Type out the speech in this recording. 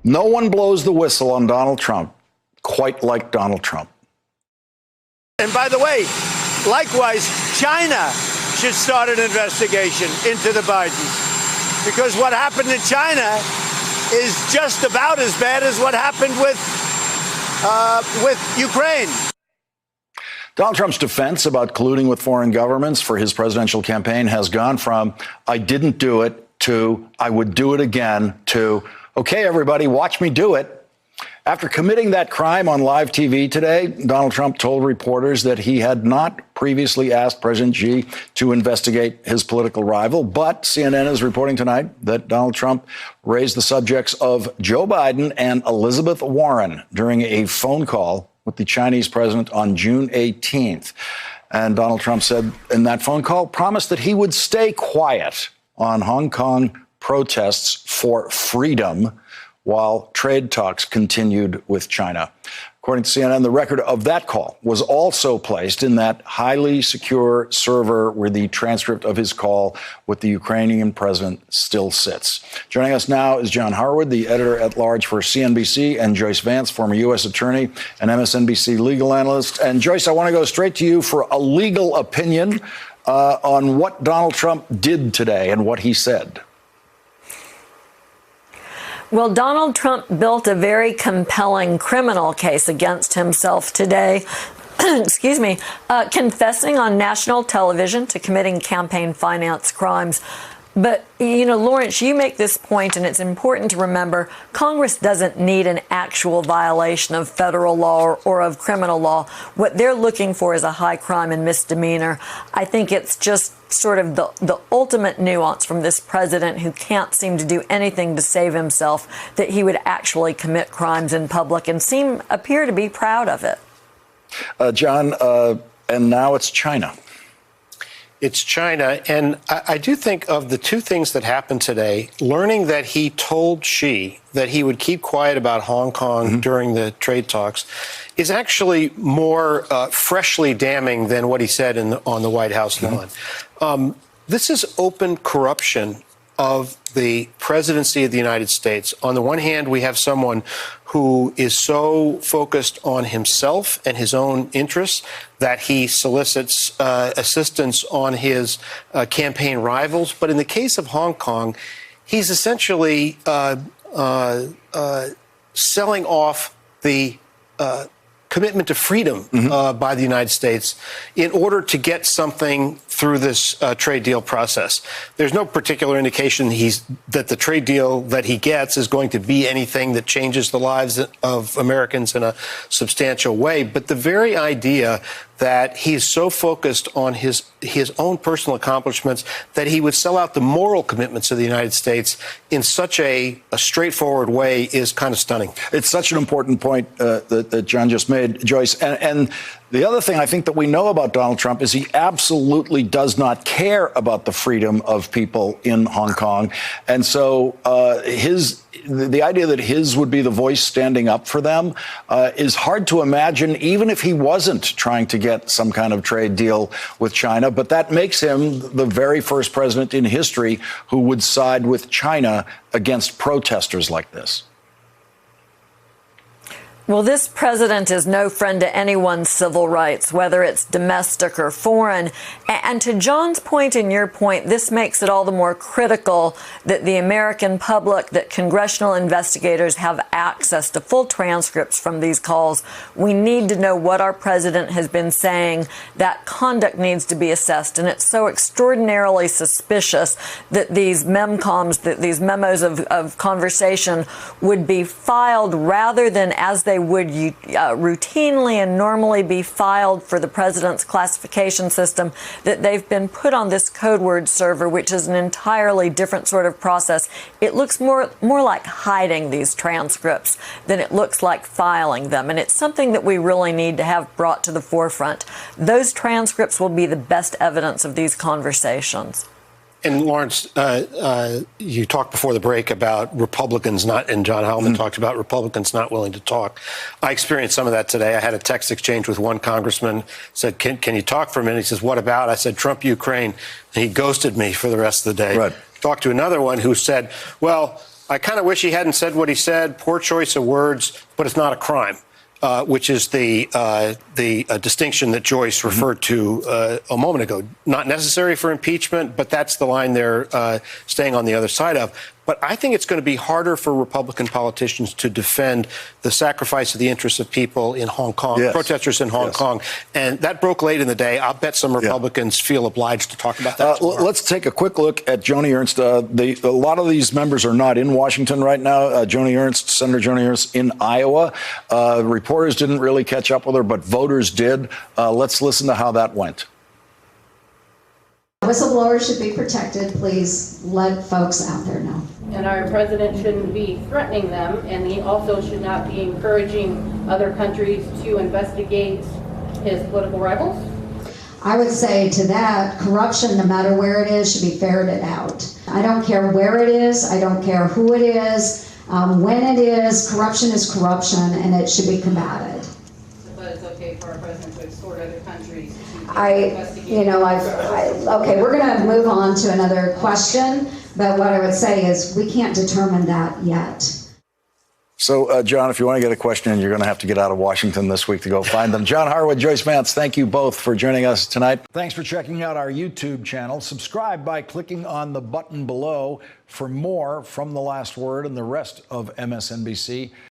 No one blows the whistle on Donald Trump quite like Donald Trump. And by the way, likewise, China should start an investigation into the Bidens, because what happened in China is just about as bad as what happened with Ukraine. Donald Trump's defense about colluding with foreign governments for his presidential campaign has gone from "I didn't do it" to "I would do it again" to "Okay, everybody, watch me do it." After committing that crime on live TV today, Donald Trump told reporters that he had not previously asked President Xi to investigate his political rival. But CNN is reporting tonight that Donald Trump raised the subjects of Joe Biden and Elizabeth Warren during a phone call with the Chinese president on June 18th. And Donald Trump said in that phone call, promised that he would stay quiet on Hong Kong protests for freedom while trade talks continued with China. According to CNN, the record of that call was also placed in that highly secure server where the transcript of his call with the Ukrainian president still sits. Joining us now is John Harwood, the editor-at-large for CNBC, and Joyce Vance, former U.S. attorney and MSNBC legal analyst. And Joyce, I want to go straight to you for a legal opinion on what Donald Trump did today and what he said. Well, Donald Trump built a very compelling criminal case against himself today, excuse me, confessing on national television to committing campaign finance crimes. But, you know, Lawrence, you make this point, and it's important to remember Congress doesn't need an actual violation of federal law or of criminal law. What they're looking for is a high crime and misdemeanor. I think it's just sort of the ultimate nuance from this president who can't seem to do anything to save himself, that he would actually commit crimes in public and appear to be proud of it. John, and now it's China. It's China. And I do think of the two things that happened today, learning that he told Xi that he would keep quiet about Hong Kong during the trade talks is actually more freshly damning than what he said on the White House lawn. This is open corruption of the presidency of the United States. On the one hand, we have someone who is so focused on himself and his own interests that he solicits assistance on his campaign rivals. But in the case of Hong Kong, he's essentially selling off the commitment to freedom by the United States in order to get something through this trade deal process. There's no particular indication that the trade deal that he gets is going to be anything that changes the lives of Americans in a substantial way. But the very idea that he's so focused on his own personal accomplishments that he would sell out the moral commitments of the United States in such a straightforward way is kind of stunning. It's such an important point that John just made, Joyce. And the other thing I think that we know about Donald Trump is he absolutely does not care about the freedom of people in Hong Kong. And so the idea that his would be the voice standing up for them is hard to imagine, even if he wasn't trying to get some kind of trade deal with China. But that makes him the very first president in history who would side with China against protesters like this. Well, this president is no friend to anyone's civil rights, whether it's domestic or foreign. And to John's point and your point, this makes it all the more critical that the American public, that congressional investigators have access to full transcripts from these calls. We need to know what our president has been saying. That conduct needs to be assessed. And it's so extraordinarily suspicious that these memcoms, that these memos of conversation would be filed rather than as they would routinely and normally be filed for the president's classification system, that they've been put on this code word server, which is an entirely different sort of process. It looks more like hiding these transcripts than it looks like filing them. And it's something that we really need to have brought to the forefront. Those transcripts will be the best evidence of these conversations. And Lawrence, you talked before the break about Republicans not, and John Hellman talked about Republicans not willing to talk. I experienced some of that today. I had a text exchange with one congressman, said, can you talk for a minute? He says, what about? I said, Trump, Ukraine. And he ghosted me for the rest of the day. Right. talked to another one who said, well, I kind of wish he hadn't said what he said, poor choice of words, but it's not a crime. Which is the distinction that Joyce referred to a moment ago. Not necessary for impeachment, but that's the line they're staying on the other side of. But I think it's going to be harder for Republican politicians to defend the sacrifice of the interests of people in Hong Kong, protesters in Hong Kong. And that broke late in the day. I'll bet some Republicans feel obliged to talk about that. Let's take a quick look at Joni Ernst. A lot of these members are not in Washington right now. Joni Ernst, Senator Joni Ernst in Iowa. Reporters didn't really catch up with her, but voters did. Let's listen to how that went. Whistleblowers should be protected. Please let folks out there know. And our president shouldn't be threatening them, and he also should not be encouraging other countries to investigate his political rivals. I would say to that, corruption, no matter where it is, should be ferreted out. I don't care where it is. I don't care who it is. When it is, corruption is corruption, and it should be combated. But it's okay for our president to exhort other countries to okay, we're going to move on to another question, but what I would say is we can't determine that yet. So, John, if you want to get a question in, you're going to have to get out of Washington this week to go find them. John Harwood, Joyce Vance, thank you both for joining us tonight. Thanks for checking out our YouTube channel. Subscribe by clicking on the button below for more from The Last Word and the rest of MSNBC.